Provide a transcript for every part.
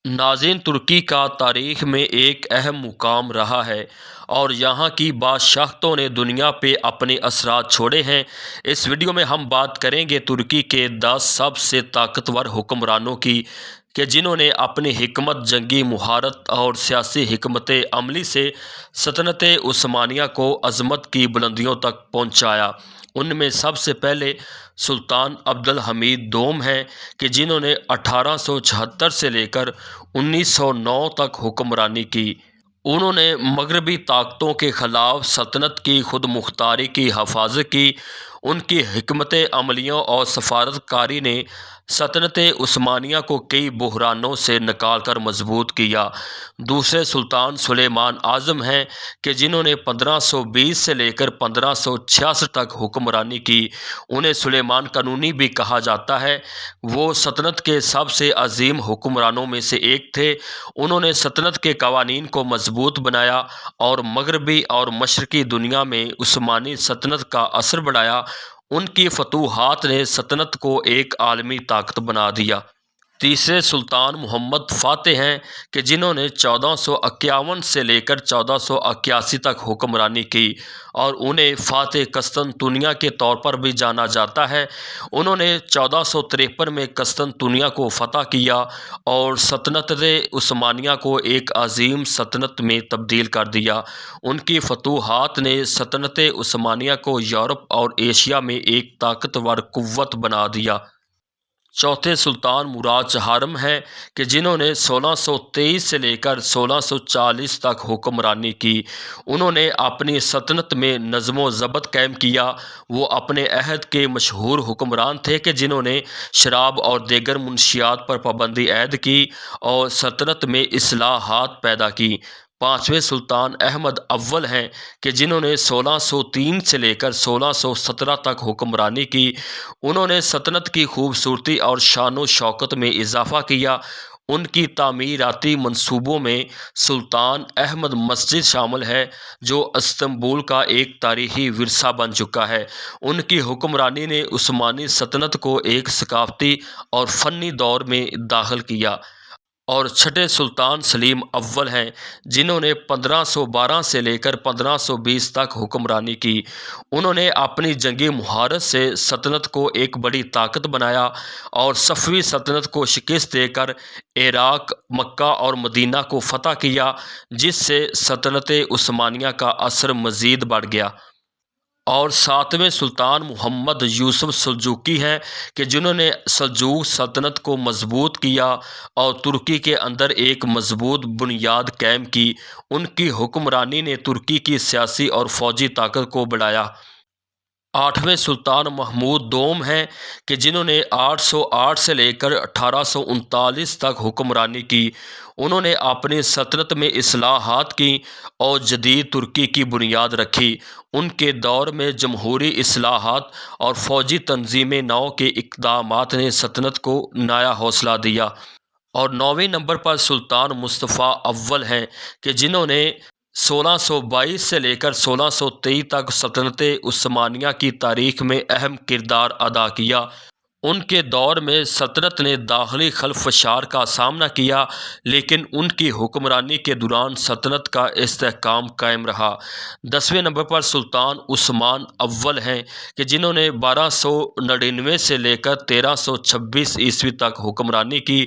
ناظرین، ترکی کا تاریخ میں ایک اہم مقام رہا ہے اور یہاں کی بادشاہتوں نے دنیا پہ اپنے اثرات چھوڑے ہیں۔ اس ویڈیو میں ہم بات کریں گے ترکی کے 10 سب سے طاقتور حکمرانوں کی کہ جنہوں نے اپنی حکمت، جنگی مہارت اور سیاسی حکمت عملی سے سلطنت عثمانیہ کو عظمت کی بلندیوں تک پہنچایا۔ ان میں سب سے پہلے سلطان عبدالحمید دوم ہیں کہ جنہوں نے 1876 سے لے کر 1909 تک حکمرانی کی۔ انہوں نے مغربی طاقتوں کے خلاف سلطنت کی خود مختاری کی حفاظت کی۔ ان کی حکمت عملیوں اور سفارت کاری نے سلطنت عثمانیہ کو کئی بحرانوں سے نکال کر مضبوط کیا۔ دوسرے سلطان سلیمان اعظم ہیں کہ جنہوں نے 1520 سے لے کر 1566 تک حکمرانی کی۔ انہیں سلیمان قانونی بھی کہا جاتا ہے۔ وہ سلطنت کے سب سے عظیم حکمرانوں میں سے ایک تھے۔ انہوں نے سلطنت کے قوانین کو مضبوط بنایا اور مغربی اور مشرقی دنیا میں عثمانی سلطنت کا اثر بڑھایا۔ ان کی فتوحات نے سلطنت کو ایک عالمی طاقت بنا دیا۔ تیسرے سلطان محمد فاتح ہیں کہ جنہوں نے 1451 سے لے کر 1481 تک حکمرانی کی اور انہیں فاتح قسطنطنیہ کے طور پر بھی جانا جاتا ہے۔ انہوں نے 1453 میں قسطنطنیہ کو فتح کیا اور سلطنت عثمانیہ کو ایک عظیم سلطنت میں تبدیل کر دیا۔ ان کی فتوحات نے سلطنت عثمانیہ کو یورپ اور ایشیا میں ایک طاقتور قوت بنا دیا۔ چوتھے سلطان مراد چہارم ہیں کہ جنہوں نے 1623 سے لے کر 1640 تک حکمرانی کی۔ انہوں نے اپنی سلطنت میں نظم و ضبط قائم کیا۔ وہ اپنے عہد کے مشہور حکمران تھے کہ جنہوں نے شراب اور دیگر منشیات پر پابندی عائد کی اور سلطنت میں اصلاحات پیدا کی۔ پانچویں سلطان احمد اول ہیں کہ جنہوں نے 1603 سے لے کر 1617 تک حکمرانی کی۔ انہوں نے سلطنت کی خوبصورتی اور شان و شوکت میں اضافہ کیا۔ ان کی تعمیراتی منصوبوں میں سلطان احمد مسجد شامل ہے جو استنبول کا ایک تاریخی ورثہ بن چکا ہے۔ ان کی حکمرانی نے عثمانی سلطنت کو ایک ثقافتی اور فنی دور میں داخل کیا۔ اور چھٹے سلطان سلیم اول ہیں جنہوں نے 1512 سے لے کر 1520 تک حکمرانی کی۔ انہوں نے اپنی جنگی مہارت سے سلطنت کو ایک بڑی طاقت بنایا اور صفوی سلطنت کو شکست دے کر عراق، مکہ اور مدینہ کو فتح کیا، جس سے سلطنت عثمانیہ کا اثر مزید بڑھ گیا۔ اور ساتویں سلطان محمد یوسف سلجوقی ہیں کہ جنہوں نے سلجوق سلطنت کو مضبوط کیا اور ترکی کے اندر ایک مضبوط بنیاد قائم کی۔ ان کی حکمرانی نے ترکی کی سیاسی اور فوجی طاقت کو بڑھایا۔ آٹھویں سلطان محمود دوم ہیں کہ جنہوں نے 808 سے لے کر 1839 تک حکمرانی کی۔ انہوں نے اپنی سلطنت میں اصلاحات کی اور جدید ترکی کی بنیاد رکھی۔ ان کے دور میں جمہوری اصلاحات اور فوجی تنظیم نو کے اقدامات نے سلطنت کو نیا حوصلہ دیا۔ اور 9ویں نمبر پر سلطان مصطفیٰ اول ہیں کہ جنہوں نے 1622 سے لے کر 1623 تک سلطنت عثمانیہ کی تاریخ میں اہم کردار ادا کیا۔ ان کے دور میں سلطنت نے داخلی خلفشار کا سامنا کیا، لیکن ان کی حکمرانی کے دوران سلطنت کا استحکام قائم رہا۔ 10ویں نمبر پر سلطان عثمان اول ہیں کہ جنہوں نے 1299 سے لے کر 1326 عیسوی تک حکمرانی کی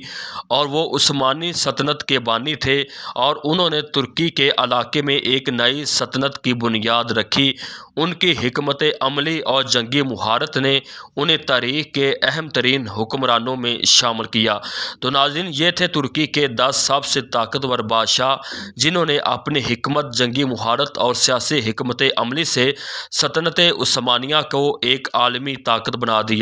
اور وہ عثمانی سلطنت کے بانی تھے اور انہوں نے ترکی کے علاقے میں ایک نئی سلطنت کی بنیاد رکھی۔ ان کی حکمت عملی اور جنگی مہارت نے انہیں تاریخ کے اہم ترین حکمرانوں میں شامل کیا۔ تو ناظرین، یہ تھے ترکی کے 10 سب سے طاقتور بادشاہ جنہوں نے اپنی حکمت، جنگی مہارت اور سیاسی حکمت عملی سے سلطنت عثمانیہ کو ایک عالمی طاقت بنا دیا۔